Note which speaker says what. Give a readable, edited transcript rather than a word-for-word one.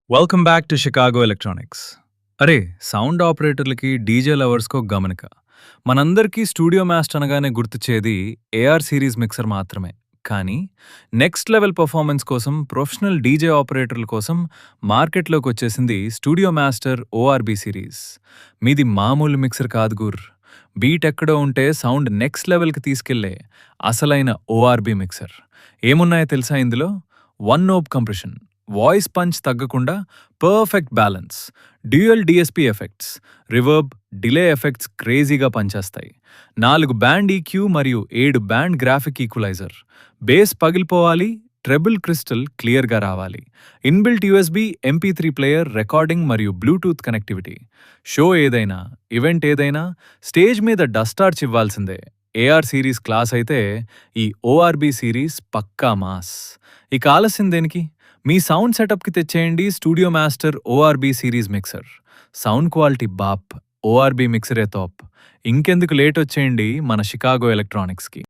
Speaker 1: Welcome back to Chicago electronics. అరే, sound ఆపరేటర్లకి, DJ లవర్స్‌కో గమనిక. మనందరికీ స్టూడియో మాస్టర్ అనగానే గుర్తొచ్చేది ఏఆర్ సిరీస్ మిక్సర్ మాత్రమే. కానీ నెక్స్ట్ లెవెల్ పెర్ఫార్మెన్స్ కోసం, ప్రొఫెషనల్ డీజే ఆపరేటర్ల కోసం మార్కెట్‌లోకొచ్చేసింది స్టూడియో మాస్టర్ ఓఆర్‌బీ సిరీస్. మీది మామూలు మిక్సర్ కాదు గుర్. బీట్ ఎక్కడో ఉంటే సౌండ్ నెక్స్ట్ లెవెల్‌కి తీసుకెళ్లే అసలైన ఓఆర్‌బీ మిక్సర్. ఏమున్నాయో తెలుసా ఇందులో? One knob compression, voice punch తగ్గకుండా perfect balance, dual DSP effects, reverb, delay effects క్రేజీగా పనిచేస్తాయి. 4 బ్యాండ్ ఈక్యూ మరియు 7 బ్యాండ్ గ్రాఫిక్ ఈక్వలైజర్. బేస్ పగిలిపోవాలి, ట్రెబుల్ క్రిస్టల్ క్లియర్గా రావాలి. Inbuilt USB, MP3 player, recording మరియు బ్లూటూత్ కనెక్టివిటీ. షో ఏదైనా, ఈవెంట్ ఏదైనా, స్టేజ్ మీద డస్టార్చ్ ఇవ్వాల్సిందే. ఏఆర్ సిరీస్ క్లాస్ అయితే ఈ ఓఆర్బీ సిరీస్ పక్కా మాస్. ఇక ఆలస్యం దేనికి? మీ సౌండ్ సెటప్‌కి తెచ్చేయండి studio master ORB series mixer. Sound quality బాప్, ఓఆర్‌బీ మిక్సరే టాప్. ఇంకెందుకు లేట్ వచ్చేయండి మన షికాగో ఎలక్ట్రానిక్స్‌కి.